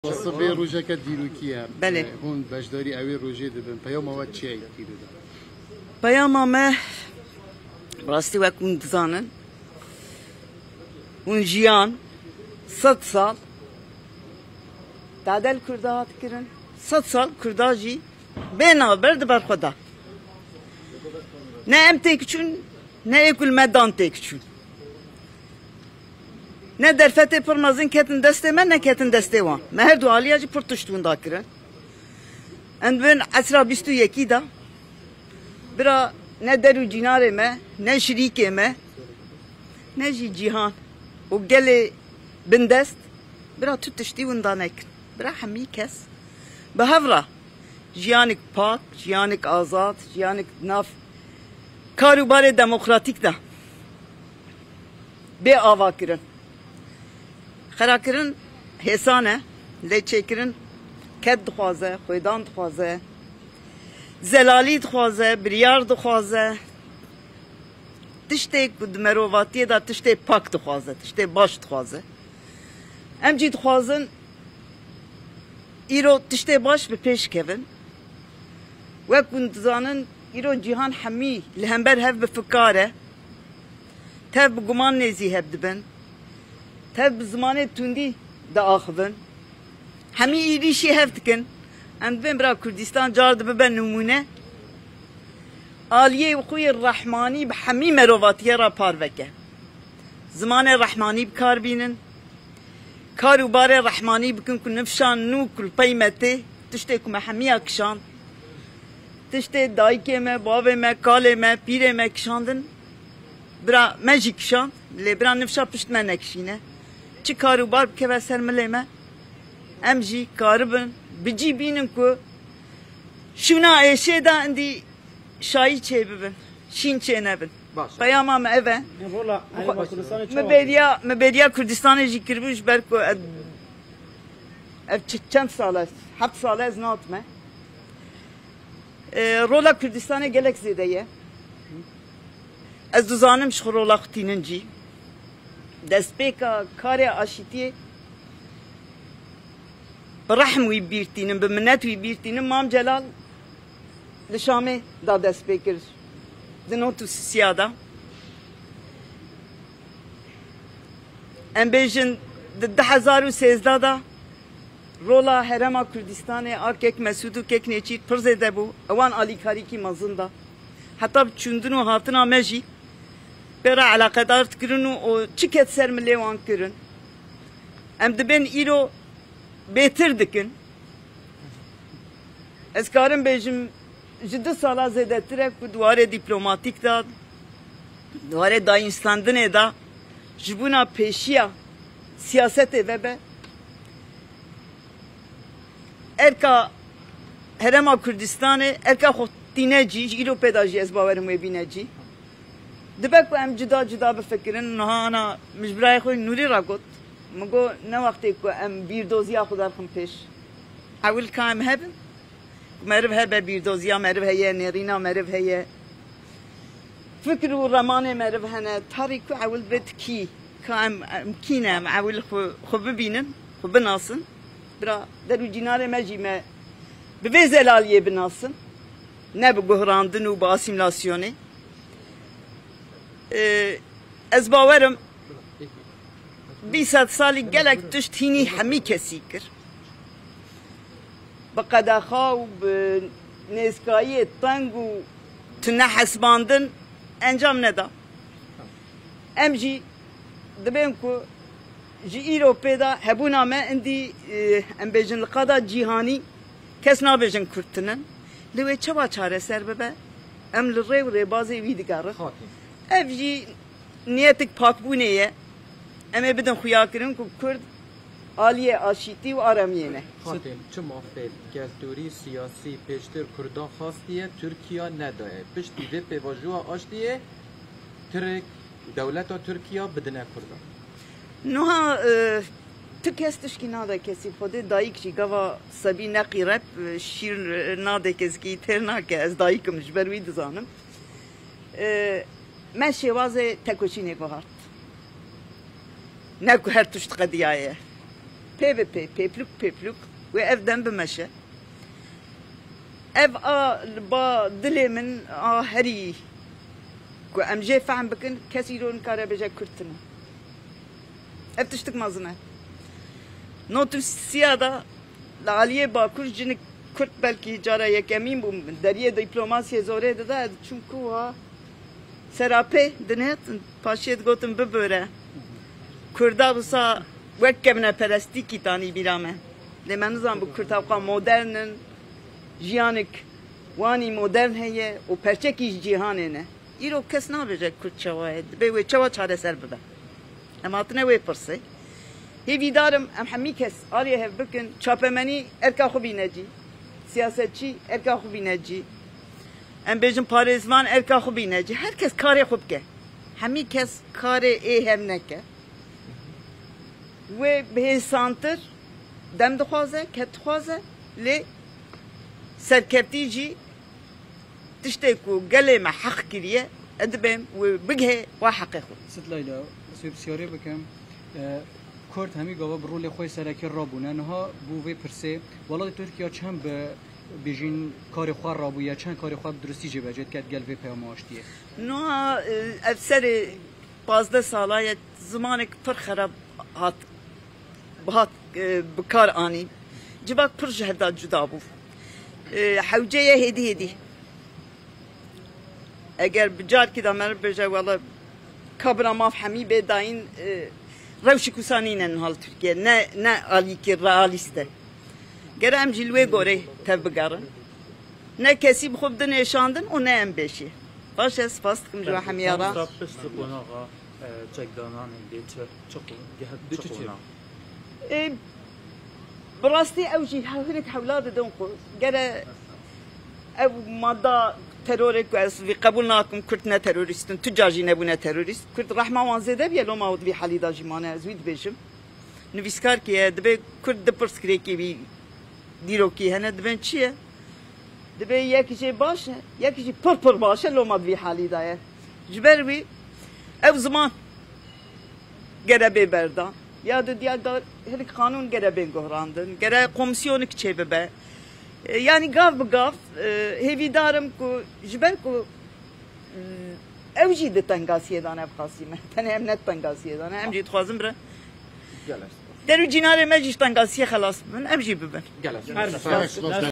وصف به روجه كديروكيه بله هون بجداري اوي روجه دبن پیام وقت چی ایتیده ده پیام ما راستی وکون دزانن اون جیان 100 سال تعدل کرده هات کرن 100 سال کرده جی بنابر دبر خدا نه ام تکچون نه اکل مدان تکچون ne derfete pırmazın ketin desteme ne ketin destevan. Meher dualiyacı pırtıştığın da kiren. And ben asra bistu yeki da. Bira ne deru cinare me, ne şirike me, ne cihan. O gele bindest. Bira tutuştuğun da nekin. Bira hami kes. Behavra. Jiyanik pak, jiyanik azat, jiyanik naf. Karubare demokratik da. Be ava kiren. خراکرین حسانه لیچکرین کد دخوازه خویدان دخوازه زلالی دخوازه بریار دخوازه تشته دمرواتیه دا تشته پاک دخوازه تشته باش دخوازه امجی دخوازن ایرو تشته باش به پیش کبن و کندزانن ایرو جهان حمی لهمبر هف بفکاره تف بگمان نزی هف دبن تب زمانه توندی دا آخون همی ایریشی هفتکن ام بین برا کردستان جارد ببن نمونه آلیه و خوی رحمانی به همی مرواتیه را پاروکه زمان رحمانی بکار بینن کارو بار رحمانی بکن که نفشان نو کل پیمته تشته که همی اکشان تشته دایکه ما بابه ما کاله ما پیره ما کشاندن برا مجی کشاند لی برا نفشا پشت من نکشینه چی کاروبار بکه و سرملیمه امجی کاربن بجی بینن که شونا ایشه دا اندی شایی چه ببن شین چه نبن پیام هم اوه مبریا کردستان جی کربوش برکو چند سال است 7 سال از ناتمه رولا کردستان گلک زیده یه از دوزانم شخور رولا خطینن جی دستپیکا کار آشیتی برحم وی بیرتینم به منت وی بیرتینم مام جلال لشامه دا دستپیکر دنوتو سیادا ام بیجن 2013 دا رولا هرما کردستان آکک مسعودو کک نچید پرزده بو اوان آلیکاری کی مزنده حتی چندنو هاتنا مجی برا علاقه دار تکرن و چیکت سر ملیوان کرن ام دبن ایرو بهتر دکن از کارم بیجم جدو سالا زده تره که دواره دیپلوماتیک داد دواره داینستاندنه دا جبونا پیشیا سیاست وبه ارکا هرما کردستانه ارکا خود تینه جی ایرو پیداجی از باورم ویبینه جی دبک ام جدا جدا بفکرن نه انا مجبرای خوی نوری را گفت مگو نه وقتی که ام بیردوزیا خدا خم پیش اول کام هبن مرو هبه بیردوزیا مرو هیه نرینا مرو هیه فکر و رمان مرو هنه تاریک اول بد کی کام کینم اول خو ببینن خو بناسن برا درو جنار مجیمه به زلالیه بناسن نه به گهراندن و با اسیمیلاسیونه از باورم 20 سالی گلک تشت هینی همی کسی کر با قداخا و به نزکایی تنگ و تنه حسباندن انجام ندا امجی دبیم که جی ایرو پیدا هبونا ما اندی ام بیجن لقادا جیهانی کس نابیجن کرتنن لوی چوا چاره سر ببه ام لری و ریبازی ویدگاره evji niyetik pak bu neye? Eme bidin xuya kirin ku Kurd aliye aşiti ve aramiyene. Hatim çi mafed gezduri siyasi peştir Kurda xas diye Türkiye ne daye. Pişti ve pevajua aş diye Türk devleta Türkiye bidine Kurda. Nuha Türkiye stişki nada kesi xode dayık ji gava sabi naqirep şir nada keski terna ke ez dayıkım jberwi dizanım. من شوازه تکوچینه گوهرد نه که هر توشت قدیایه pepluk ve evden bimeşe. Ev ba dilê min a herî ku em jê fehm bikin kesî îro nikare bêje Kurtine. Ev tiştik mezin e. Notusiya da li aliyê Bakur jinik Kurt belkî cara yekemîn bû deriyê dîplomasiyê zorê dide çûnku ha serapê dinet paşê digotin bibire. Kurda wisa wek kevne perestîkî tanî bîra me. Lê me nizan bu Kurt xwe modernin jiyanik wanî modern heye û perçekî ji cîhanê ne. Îro kes nabêje Kurt çawa ye dibe wê çawa çareser bibe. Em hatine wê pirsê. Hêvî darim em hemî kes aliyê hev bikin çapemenî erka xwe bîne cî. Siyasetçî erka xwe bîne cî. Em bêjin parêzvan erka xwe bîne cî. Herkes karê xwe bike. Hemî kes karê ê hev neke. Wê bihêsantir dem dixwaze, ket dixwaze lê serkeftî jî tiştê ku gelê me heq kiriye edibêm wê bighe wa heqê xwe. ست لیلا سوی بسیاری بکم کرد همی گاوا برول خوی سرکی رابونه نها بو وی پرسه ولاد ترکیه چند به بیجین کار خواه رابو یا چند کار خواه درستی جه بجید که گل وی پیام آشتیه No ev serê pazde salaya zimanek pir xerab hat bi kar anî. Civak pir ji hevda cuda bû. Hewceye hêdî. Eger bi carkî de me bêje wela kabira maf hemî bê dayîn rewşî kusanîne hal Tirkiye ne alîkî realîst e. Gere em jî li wê gorê tev bigerin. Ne kesî bi xwe bidin êşandin û ne em bêşî. Baş ez spas dikim ji we hemîya ra. Bi rastî ew jî hinek hewla didin xwe gere ev madda terörê ku ez vî qebûl nakim Kurt ne teröristin tu car jî nebûne terörîst Kurt rehma wan zêde biye loma wî helî da jî mane ez wî dibêjim nivîskar ki ye dibe Kurt dipirs kirêkî wî dîrokî hene dibên çi ye dibe yekî jê baş e yekî jî pir baş e loma vî helî da ye ji ber wî ev ziman gere bê berdan ya di diya da hinek kanûn gere bên guhrandin gere komisyonik çê bibe yani gav bi gav hêvî darim ku ji ber ku ew jî di tengasiyê dan ev xasî me tenê em ne tengasiyê dan em jî dixwazin bire derû cînarê me jî ji tengasiyê xelas bibin em jî bibin.